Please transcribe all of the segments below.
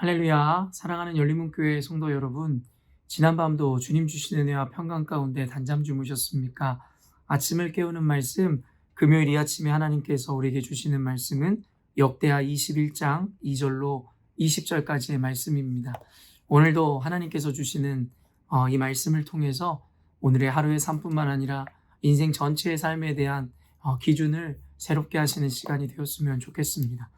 할렐루야, 사랑하는 열린문교회 성도 여러분, 지난밤도 주님 주신 은혜와 평강 가운데 단잠 주무셨습니까? 아침을 깨우는 말씀, 금요일 이 아침에 하나님께서 우리에게 주시는 말씀은 역대하 21장 2절로 20절까지의 말씀입니다. 오늘도 하나님께서 주시는 이 말씀을 통해서 오늘의 하루의 삶뿐만 아니라 인생 전체의 삶에 대한 기준을 새롭게 하시는 시간이 되었으면 좋겠습니다.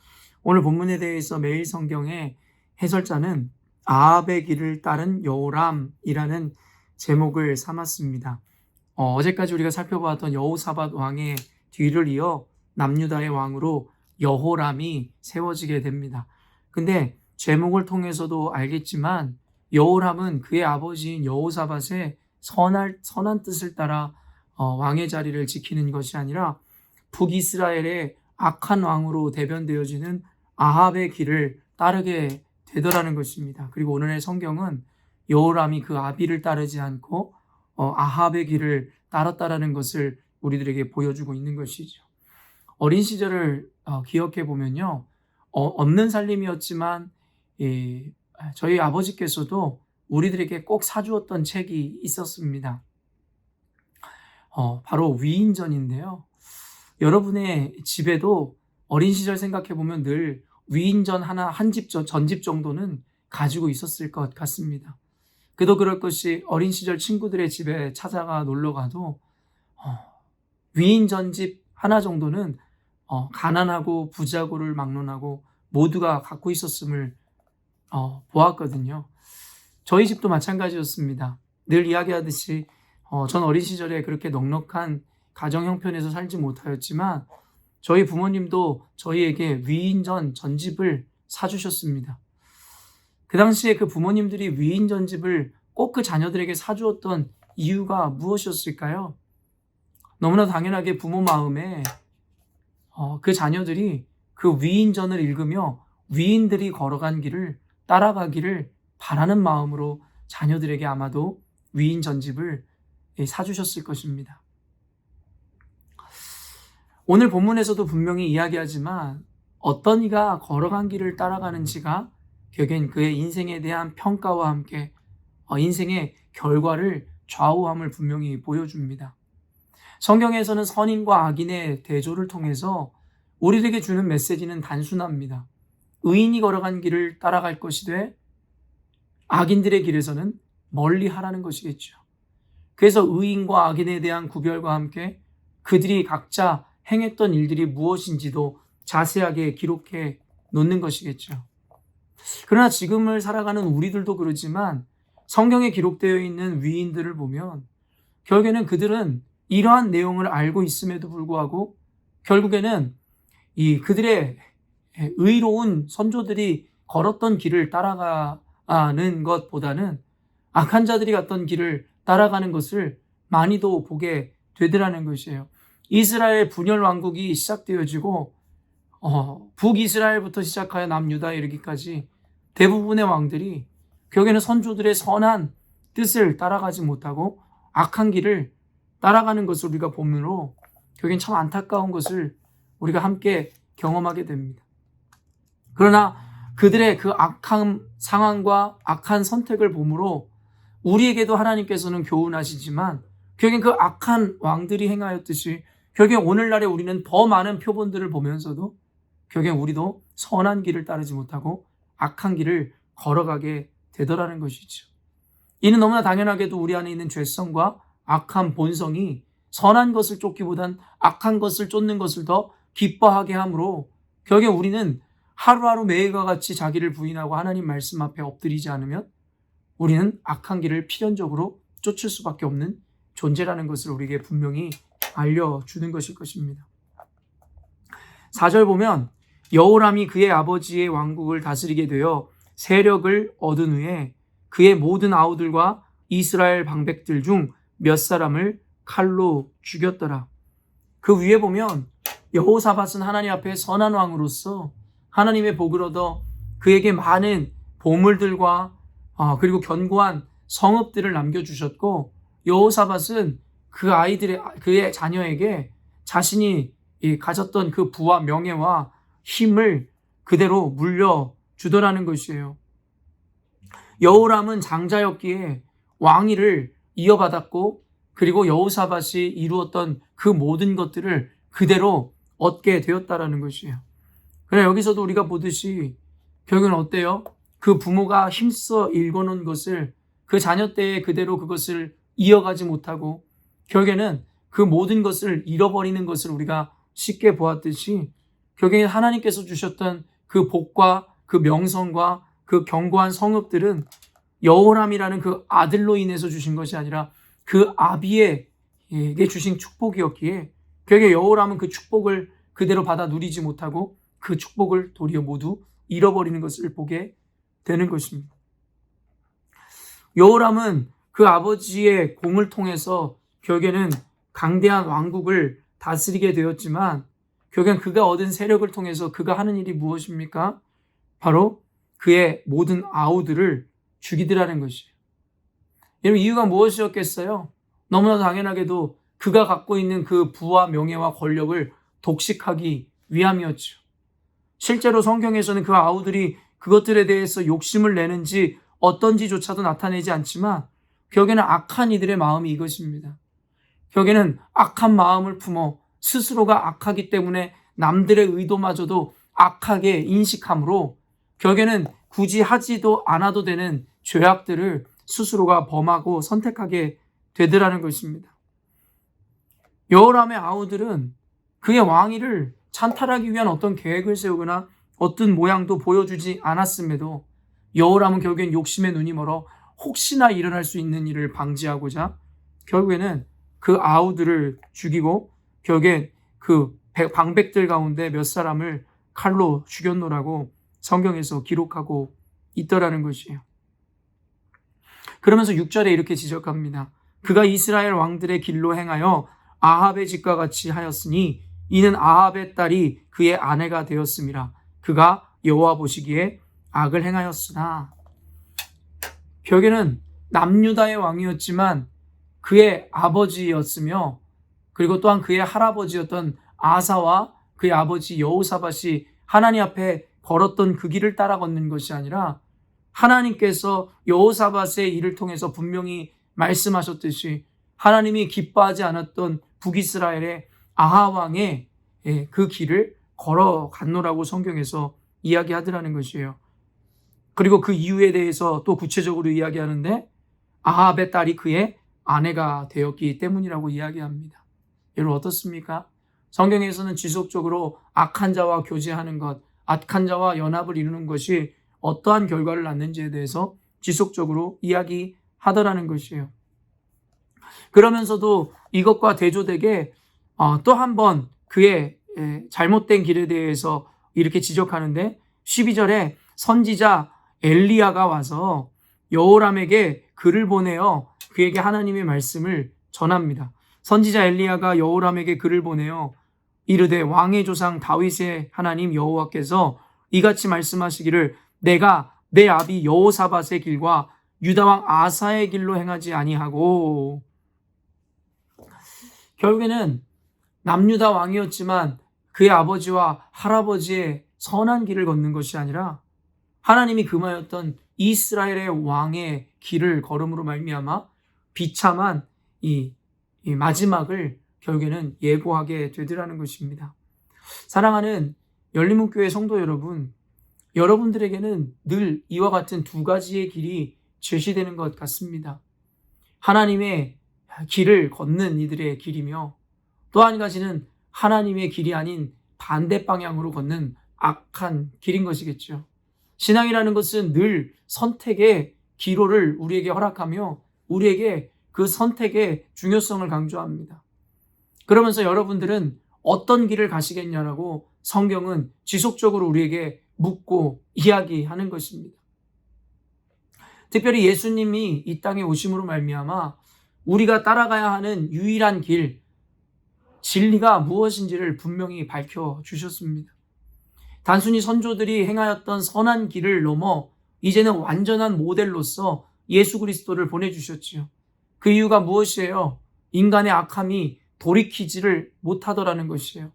오늘 본문에 대해서 매일 성경에 해설자는 아합의 길을 따른 여호람이라는 제목을 삼았습니다. 어제까지 우리가 살펴보았던 여호사밧 왕의 뒤를 이어 남유다의 왕으로 여호람이 세워지게 됩니다. 근데 제목을 통해서도 알겠지만 여호람은 그의 아버지인 여호사밧의 선한 뜻을 따라 왕의 자리를 지키는 것이 아니라 북이스라엘의 악한 왕으로 대변되어지는 아합의 길을 따르게 되더라는 것입니다. 그리고 오늘의 성경은 여호람이 그 아비를 따르지 않고 아합의 길을 따랐다라는 것을 우리들에게 보여주고 있는 것이죠. 어린 시절을 기억해 보면요, 없는 살림이었지만 저희 아버지께서도 우리들에게 꼭 사주었던 책이 있었습니다. 바로 위인전인데요. 여러분의 집에도 어린 시절 생각해 보면 늘 위인전 하나, 전집 정도는 가지고 있었을 것 같습니다. 그도 그럴 것이 어린 시절 친구들의 집에 찾아가 놀러 가도 위인전집 하나 정도는 가난하고 부자고를 막론하고 모두가 갖고 있었음을 보았거든요. 저희 집도 마찬가지였습니다. 늘 이야기하듯이 전 어린 시절에 그렇게 넉넉한 가정 형편에서 살지 못하였지만 저희 부모님도 저희에게 위인전 전집을 사주셨습니다. 그 당시에 그 부모님들이 위인 전집을 꼭 그 자녀들에게 사주었던 이유가 무엇이었을까요? 너무나 당연하게 부모 마음에 그 자녀들이 그 위인전을 읽으며 위인들이 걸어간 길을 따라가기를 바라는 마음으로 자녀들에게 아마도 위인 전집을 사주셨을 것입니다. 오늘 본문에서도 분명히 이야기하지만 어떤 이가 걸어간 길을 따라가는지가 결국엔 그의 인생에 대한 평가와 함께 인생의 결과를 좌우함을 분명히 보여줍니다. 성경에서는 선인과 악인의 대조를 통해서 우리에게 주는 메시지는 단순합니다. 의인이 걸어간 길을 따라갈 것이되 악인들의 길에서는 멀리 하라는 것이겠죠. 그래서 의인과 악인에 대한 구별과 함께 그들이 각자 행했던 일들이 무엇인지도 자세하게 기록해 놓는 것이겠죠. 그러나 지금을 살아가는 우리들도 그렇지만 성경에 기록되어 있는 위인들을 보면 결국에는 그들은 이러한 내용을 알고 있음에도 불구하고 결국에는 그들의 의로운 선조들이 걸었던 길을 따라가는 것보다는 악한 자들이 갔던 길을 따라가는 것을 많이도 보게 되더라는 것이에요. 이스라엘 분열 왕국이 시작되어지고 북이스라엘부터 시작하여 남유다에 이르기까지 대부분의 왕들이 결국에는 선조들의 선한 뜻을 따라가지 못하고 악한 길을 따라가는 것을 우리가 보므로 결국엔 참 안타까운 것을 우리가 함께 경험하게 됩니다. 그러나 그들의 그 악한 상황과 악한 선택을 보므로 우리에게도 하나님께서는 교훈하시지만 결국엔 그 악한 왕들이 행하였듯이 결국엔 오늘날에 우리는 더 많은 표본들을 보면서도 결국엔 우리도 선한 길을 따르지 못하고 악한 길을 걸어가게 되더라는 것이죠. 이는 너무나 당연하게도 우리 안에 있는 죄성과 악한 본성이 선한 것을 쫓기보단 악한 것을 쫓는 것을 더 기뻐하게 하므로 결국엔 우리는 하루하루 매일과 같이 자기를 부인하고 하나님 말씀 앞에 엎드리지 않으면 우리는 악한 길을 필연적으로 쫓을 수밖에 없는 존재라는 것을 우리에게 분명히 알려주는 것일 것입니다. 4절 보면 여호람이 그의 아버지의 왕국을 다스리게 되어 세력을 얻은 후에 그의 모든 아우들과 이스라엘 방백들 중 몇 사람을 칼로 죽였더라. 그 위에 보면 여호사밧은 하나님 앞에 선한 왕으로서 하나님의 복을 얻어 그에게 많은 보물들과 그리고 견고한 성읍들을 남겨주셨고 여호사밧은 그의 자녀에게 자신이 가졌던 그 부와 명예와 힘을 그대로 물려주더라는 것이에요. 여호람은 장자였기에 왕위를 이어받았고, 그리고 여호사밧이 이루었던 그 모든 것들을 그대로 얻게 되었다라는 것이에요. 그래, 여기서도 우리가 보듯이 결국은 어때요? 그 부모가 힘써 일궈놓은 것을 그 자녀 때에 그대로 그것을 이어가지 못하고 결국에는 그 모든 것을 잃어버리는 것을 우리가 쉽게 보았듯이, 결국엔 하나님께서 주셨던 그 복과 그 명성과 그 견고한 성읍들은 여호람이라는 그 아들로 인해서 주신 것이 아니라 그 아비에게 주신 축복이었기에, 결국에 여호람은 그 축복을 그대로 받아 누리지 못하고 그 축복을 도리어 모두 잃어버리는 것을 보게 되는 것입니다. 여호람은 그 아버지의 공을 통해서 결국에는 강대한 왕국을 다스리게 되었지만, 결국엔 그가 얻은 세력을 통해서 그가 하는 일이 무엇입니까? 바로 그의 모든 아우들을 죽이더라는 것이에요. 여러분, 이유가 무엇이었겠어요? 너무나 당연하게도 그가 갖고 있는 그 부와 명예와 권력을 독식하기 위함이었죠. 실제로 성경에서는 그 아우들이 그것들에 대해서 욕심을 내는지 어떤지조차도 나타내지 않지만, 결국에는 악한 이들의 마음이 이것입니다. 결국에는 악한 마음을 품어 스스로가 악하기 때문에 남들의 의도마저도 악하게 인식함으로 결국에는 굳이 하지도 않아도 되는 죄악들을 스스로가 범하고 선택하게 되더라는 것입니다. 여호람의 아우들은 그의 왕위를 찬탈하기 위한 어떤 계획을 세우거나 어떤 모양도 보여주지 않았음에도 여호람은 결국엔 욕심에 눈이 멀어 혹시나 일어날 수 있는 일을 방지하고자 결국에는 그 아우들을 죽이고 결국엔 그 방백들 가운데 몇 사람을 칼로 죽였노라고 성경에서 기록하고 있더라는 것이에요. 그러면서 6절에 이렇게 지적합니다. 그가 이스라엘 왕들의 길로 행하여 아합의 집과 같이 하였으니 이는 아합의 딸이 그의 아내가 되었음이라. 그가 여호와 보시기에 악을 행하였으나. 결국에는 남유다의 왕이었지만 그의 아버지였으며, 그리고 또한 그의 할아버지였던 아사와 그의 아버지 여호사밧이 하나님 앞에 걸었던 그 길을 따라 걷는 것이 아니라, 하나님께서 여호사밧의 일을 통해서 분명히 말씀하셨듯이 하나님이 기뻐하지 않았던 북이스라엘의 아하 왕의 그 길을 걸어갔노라고 성경에서 이야기하더라는 것이에요. 그리고 그 이유에 대해서 또 구체적으로 이야기하는데, 아합의 딸이 그의 아내가 되었기 때문이라고 이야기합니다. 여러분, 어떻습니까? 성경에서는 지속적으로 악한 자와 교제하는 것, 악한 자와 연합을 이루는 것이 어떠한 결과를 낳는지에 대해서 지속적으로 이야기하더라는 것이에요. 그러면서도 이것과 대조되게 또 한 번 그의 잘못된 길에 대해서 이렇게 지적하는데, 12절에 선지자 엘리야가 와서 여호람에게 글을 보내어 그에게 하나님의 말씀을 전합니다. 선지자 엘리야가 여호람에게 글을 보내어 이르되 왕의 조상 다윗의 하나님 여호와께서 이같이 말씀하시기를 내가 내 아비 여호사밧의 길과 유다 왕 아사의 길로 행하지 아니하고. 결국에는 남유다 왕이었지만 그의 아버지와 할아버지의 선한 길을 걷는 것이 아니라 하나님이 금하였던 이스라엘의 왕의 길을 걸음으로 말미암아 비참한 이 마지막을 결국에는 예고하게 되더라는 것입니다. 사랑하는 열린문교회 성도 여러분, 여러분들에게는 늘 이와 같은 두 가지의 길이 제시되는 것 같습니다. 하나님의 길을 걷는 이들의 길이며, 또 한 가지는 하나님의 길이 아닌 반대 방향으로 걷는 악한 길인 것이겠죠. 신앙이라는 것은 늘 선택의 기로를 우리에게 허락하며 우리에게 그 선택의 중요성을 강조합니다. 그러면서 여러분들은 어떤 길을 가시겠냐라고 성경은 지속적으로 우리에게 묻고 이야기하는 것입니다. 특별히 예수님이 이 땅에 오심으로 말미암아 우리가 따라가야 하는 유일한 길, 진리가 무엇인지를 분명히 밝혀주셨습니다. 단순히 선조들이 행하였던 선한 길을 넘어 이제는 완전한 모델로서 예수 그리스도를 보내주셨지요. 그 이유가 무엇이에요? 인간의 악함이 돌이키지를 못하더라는 것이에요.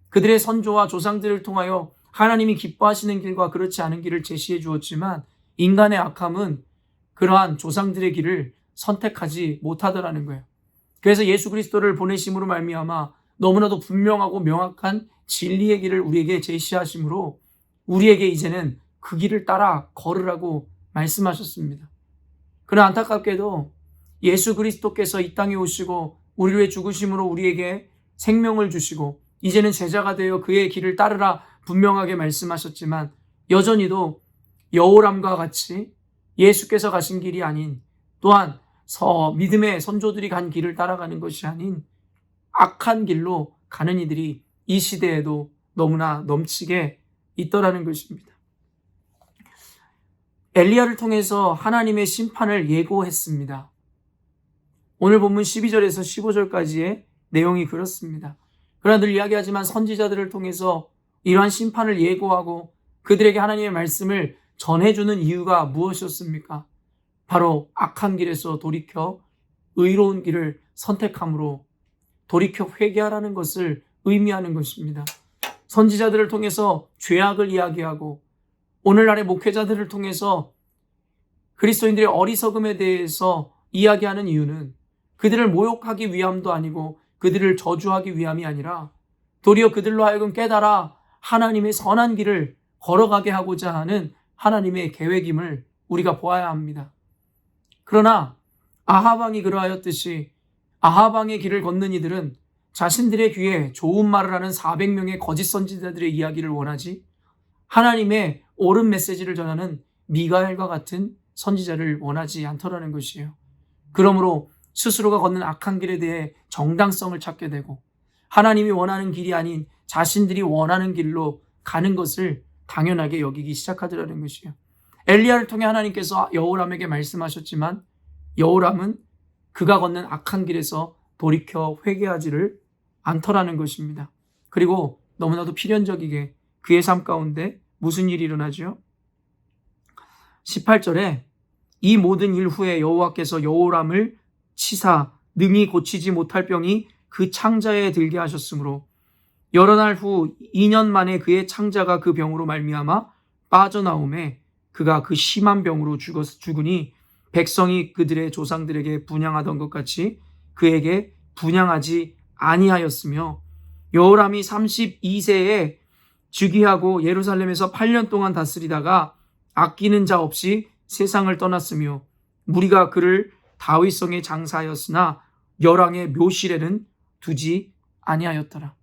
그들의 선조와 조상들을 통하여 하나님이 기뻐하시는 길과 그렇지 않은 길을 제시해 주었지만 인간의 악함은 그러한 조상들의 길을 선택하지 못하더라는 거예요. 그래서 예수 그리스도를 보내심으로 말미암아 너무나도 분명하고 명확한 진리의 길을 우리에게 제시하심으로 우리에게 이제는 그 길을 따라 걸으라고 말씀하셨습니다. 그러나 안타깝게도 예수 그리스도께서 이 땅에 오시고 우리를 위해 죽으심으로 우리에게 생명을 주시고 이제는 제자가 되어 그의 길을 따르라 분명하게 말씀하셨지만 여전히도 여호람과 같이 예수께서 가신 길이 아닌 또한 믿음의 선조들이 간 길을 따라가는 것이 아닌 악한 길로 가는 이들이 이 시대에도 너무나 넘치게 있더라는 것입니다. 엘리야를 통해서 하나님의 심판을 예고했습니다. 오늘 본문 12절에서 15절까지의 내용이 그렇습니다. 그러나 늘 이야기하지만 선지자들을 통해서 이러한 심판을 예고하고 그들에게 하나님의 말씀을 전해주는 이유가 무엇이었습니까? 바로 악한 길에서 돌이켜 의로운 길을 선택함으로 돌이켜 회개하라는 것을 의미하는 것입니다. 선지자들을 통해서 죄악을 이야기하고 오늘날의 목회자들을 통해서 그리스도인들의 어리석음에 대해서 이야기하는 이유는 그들을 모욕하기 위함도 아니고 그들을 저주하기 위함이 아니라 도리어 그들로 하여금 깨달아 하나님의 선한 길을 걸어가게 하고자 하는 하나님의 계획임을 우리가 보아야 합니다. 그러나 아하방이 그러하였듯이 아하방의 길을 걷는 이들은 자신들의 귀에 좋은 말을 하는 400명의 거짓 선지자들의 이야기를 원하지 하나님의 옳은 메시지를 전하는 미가엘과 같은 선지자를 원하지 않더라는 것이에요. 그러므로 스스로가 걷는 악한 길에 대해 정당성을 찾게 되고 하나님이 원하는 길이 아닌 자신들이 원하는 길로 가는 것을 당연하게 여기기 시작하더라는 것이에요. 엘리야를 통해 하나님께서 여호람에게 말씀하셨지만 여호람은 그가 걷는 악한 길에서 돌이켜 회개하지를 않더라는 것입니다. 그리고 너무나도 필연적이게 그의 삶 가운데 무슨 일이 일어나죠? 18절에 이 모든 일 후에 여호와께서 여호람을 치사 능히 고치지 못할 병이 그 창자에 들게 하셨으므로 여러 날 후 2년 만에 그의 창자가 그 병으로 말미암아 빠져나오매 그가 그 심한 병으로 죽으니 백성이 그들의 조상들에게 분향하던 것 같이 그에게 분향하지 아니하였으며 여호람이 32세에 즉위하고 예루살렘에서 8년 동안 다스리다가 아끼는 자 없이 세상을 떠났으며 무리가 그를 다윗성에 장사하였으나 열왕의 묘실에는 두지 아니하였더라.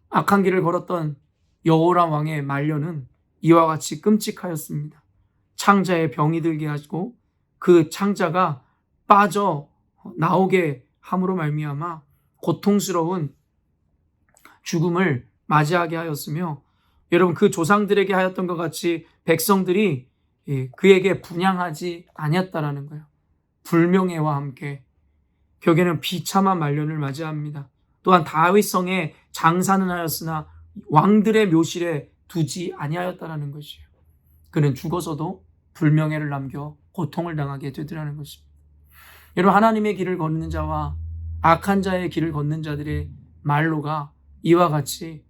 악한 길을 걸었던 여호람 왕의 말년은 이와 같이 끔찍하였습니다. 창자에 병이 들게 하고 그 창자가 빠져 나오게 함으로 말미암아 고통스러운 죽음을 맞이하게 하였으며 여러분 그 조상들에게 하였던 것 같이 백성들이 그에게 분향하지 아니었다라는 거예요. 불명예와 함께 격에는 비참한 말년을 맞이합니다. 또한 다윗성에 장사는 하였으나 왕들의 묘실에 두지 아니하였다라는 것이에요. 그는 죽어서도 불명예를 남겨 고통을 당하게 되더라는 것입니다. 여러분 하나님의 길을 걷는 자와 악한 자의 길을 걷는 자들의 말로가 이와 같이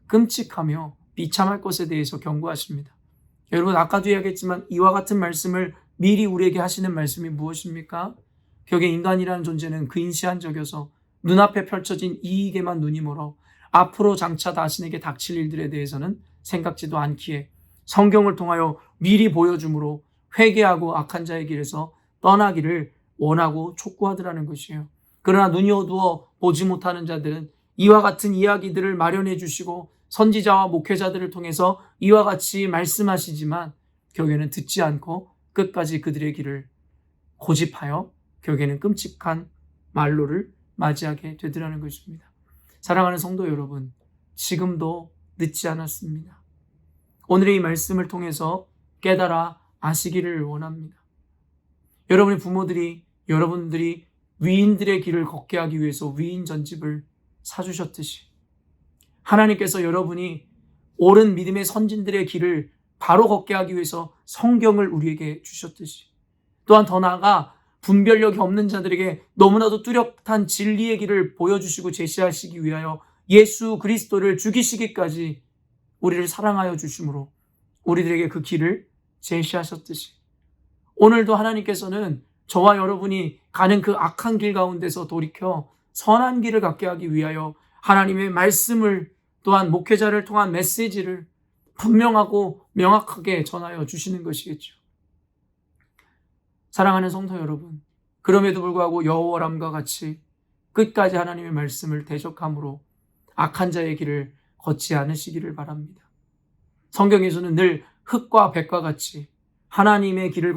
끔찍하며 비참할 것에 대해서 경고하십니다. 여러분 아까도 이야기했지만 이와 같은 말씀을 미리 우리에게 하시는 말씀이 무엇입니까? 격의 인간이라는 존재는 근시안적이어서 눈앞에 펼쳐진 이익에만 눈이 멀어 앞으로 장차 자신에게 닥칠 일들에 대해서는 생각지도 않기에 성경을 통하여 미리 보여줌으로 회개하고 악한 자의 길에서 떠나기를 원하고 촉구하더라는 것이에요. 그러나 눈이 어두워 보지 못하는 자들은 이와 같은 이야기들을 마련해 주시고 선지자와 목회자들을 통해서 이와 같이 말씀하시지만 결국에는 듣지 않고 끝까지 그들의 길을 고집하여 결국에는 끔찍한 말로를 맞이하게 되더라는 것입니다. 사랑하는 성도 여러분, 지금도 늦지 않았습니다. 오늘의 이 말씀을 통해서 깨달아 아시기를 원합니다. 여러분의 부모들이 여러분들이 위인들의 길을 걷게 하기 위해서 위인 전집을 사주셨듯이 하나님께서 여러분이 옳은 믿음의 선진들의 길을 바로 걷게 하기 위해서 성경을 우리에게 주셨듯이 또한 더 나아가 분별력이 없는 자들에게 너무나도 뚜렷한 진리의 길을 보여주시고 제시하시기 위하여 예수 그리스도를 죽이시기까지 우리를 사랑하여 주심으로 우리들에게 그 길을 제시하셨듯이 오늘도 하나님께서는 저와 여러분이 가는 그 악한 길 가운데서 돌이켜 선한 길을 갖게 하기 위하여 하나님의 말씀을, 또한 목회자를 통한 메시지를 분명하고 명확하게 전하여 주시는 것이겠죠. 사랑하는 성도 여러분, 그럼에도 불구하고 여호와람과 같이 끝까지 하나님의 말씀을 대적함으로 악한 자의 길을 걷지 않으시기를 바랍니다. 성경에서는 늘 흙과 백과 같이 하나님의 길을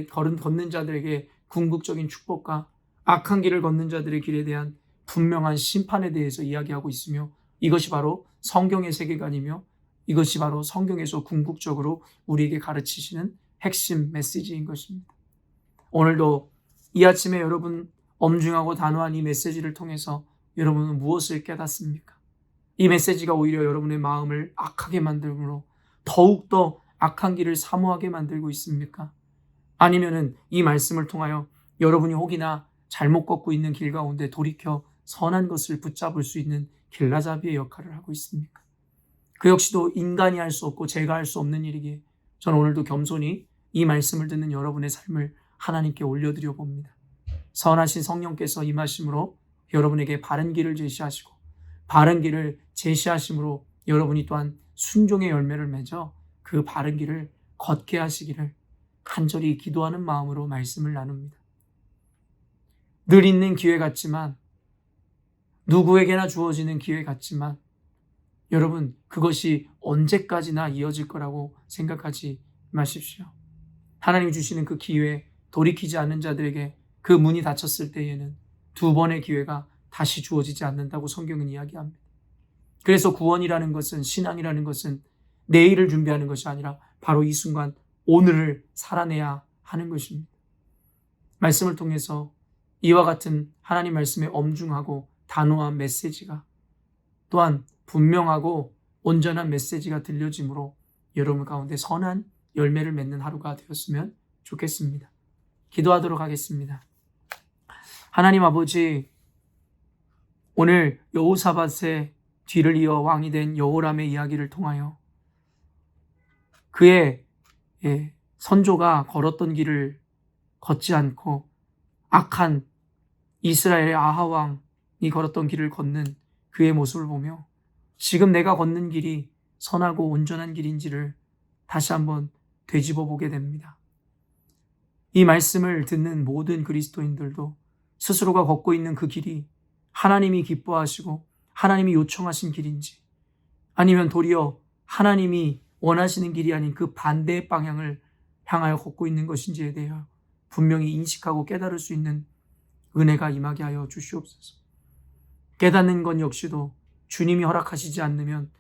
걷는 자들에게 궁극적인 축복과 악한 길을 걷는 자들의 길에 대한 분명한 심판에 대해서 이야기하고 있으며, 이것이 바로 성경의 세계관이며 이것이 바로 성경에서 궁극적으로 우리에게 가르치시는 핵심 메시지인 것입니다. 오늘도 이 아침에 여러분 엄중하고 단호한 이 메시지를 통해서 여러분은 무엇을 깨닫습니까? 이 메시지가 오히려 여러분의 마음을 악하게 만들므로 더욱더 악한 길을 사모하게 만들고 있습니까? 아니면은 이 말씀을 통하여 여러분이 혹이나 잘못 걷고 있는 길 가운데 돌이켜 선한 것을 붙잡을 수 있는 길라잡이의 역할을 하고 있습니까? 그 역시도 인간이 할 수 없고 제가 할 수 없는 일이기에 저는 오늘도 겸손히 이 말씀을 듣는 여러분의 삶을 하나님께 올려드려 봅니다. 선하신 성령께서 임하심으로 여러분에게 바른 길을 제시하시고 바른 길을 제시하심으로 여러분이 또한 순종의 열매를 맺어 그 바른 길을 걷게 하시기를 간절히 기도하는 마음으로 말씀을 나눕니다. 늘 있는 기회 같지만, 누구에게나 주어지는 기회 같지만 여러분, 그것이 언제까지나 이어질 거라고 생각하지 마십시오. 하나님이 주시는 그 기회, 돌이키지 않는 자들에게 그 문이 닫혔을 때에는 두 번의 기회가 다시 주어지지 않는다고 성경은 이야기합니다. 그래서 구원이라는 것은, 신앙이라는 것은 내일을 준비하는 것이 아니라 바로 이 순간 오늘을 살아내야 하는 것입니다. 말씀을 통해서 이와 같은 하나님 말씀의 엄중하고 단호한 메시지가, 또한 분명하고 온전한 메시지가 들려짐으로 여러분 가운데 선한 열매를 맺는 하루가 되었으면 좋겠습니다. 기도하도록 하겠습니다. 하나님 아버지, 오늘 여호사밧의 뒤를 이어 왕이 된 여호람의 이야기를 통하여 그의 선조가 걸었던 길을 걷지 않고 악한 이스라엘의 아하 왕이 걸었던 길을 걷는 그의 모습을 보며 지금 내가 걷는 길이 선하고 온전한 길인지를 다시 한번 되짚어 보게 됩니다. 이 말씀을 듣는 모든 그리스도인들도 스스로가 걷고 있는 그 길이 하나님이 기뻐하시고 하나님이 요청하신 길인지, 아니면 도리어 하나님이 원하시는 길이 아닌 그 반대의 방향을 향하여 걷고 있는 것인지에 대하여 분명히 인식하고 깨달을 수 있는 은혜가 임하게 하여 주시옵소서. 깨닫는 것 역시도 주님이 허락하시지 않으면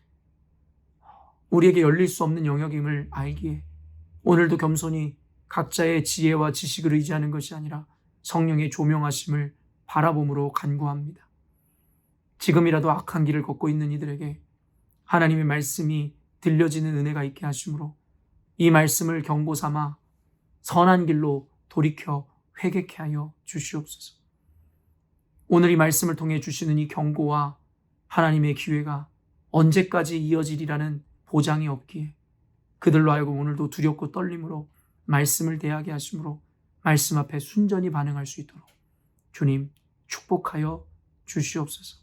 우리에게 열릴 수 없는 영역임을 알기에 오늘도 겸손히 각자의 지혜와 지식을 의지하는 것이 아니라 성령의 조명하심을 바라봄으로 간구합니다. 지금이라도 악한 길을 걷고 있는 이들에게 하나님의 말씀이 들려지는 은혜가 있게 하심으로 이 말씀을 경고 삼아 선한 길로 돌이켜 회개케 하여 주시옵소서. 오늘 이 말씀을 통해 주시는 이 경고와 하나님의 기회가 언제까지 이어지리라는 보장이 없기에 그들로 하여금 오늘도 두렵고 떨림으로 말씀을 대하게 하심으로 말씀 앞에 순전히 반응할 수 있도록 주님 축복하여 주시옵소서.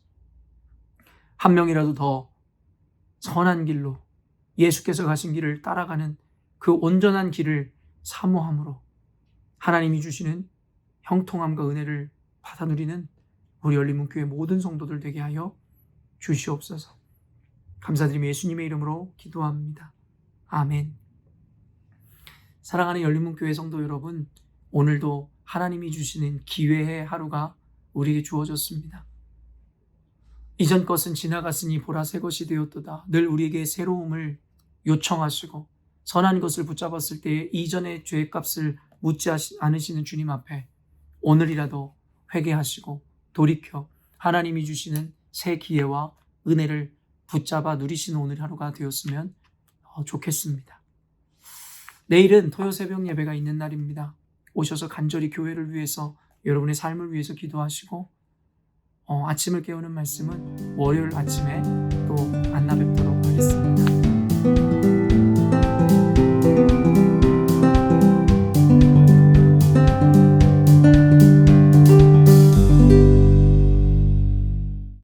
한 명이라도 더 선한 길로 예수께서 가신 길을 따라가는 그 온전한 길을 사모함으로 하나님이 주시는 형통함과 은혜를 받아 누리는 우리 열린문교회 모든 성도들 되게 하여 주시옵소서. 감사드리며 예수님의 이름으로 기도합니다. 아멘. 사랑하는 열린문교회 성도 여러분, 오늘도 하나님이 주시는 기회의 하루가 우리에게 주어졌습니다. 이전 것은 지나갔으니 보라 새 것이 되었도다. 늘 우리에게 새로움을 요청하시고 선한 것을 붙잡았을 때 이전의 죄값을 묻지 않으시는 주님 앞에 오늘이라도 회개하시고 돌이켜 하나님이 주시는 새 기회와 은혜를 붙잡아 누리시는 오늘 하루가 되었으면 좋겠습니다. 내일은 토요 새벽 예배가 있는 날입니다. 오셔서 간절히 교회를 위해서, 여러분의 삶을 위해서 기도하시고 아침을 깨우는 말씀은 월요일 아침에 또 만나 뵙도록 하겠습니다.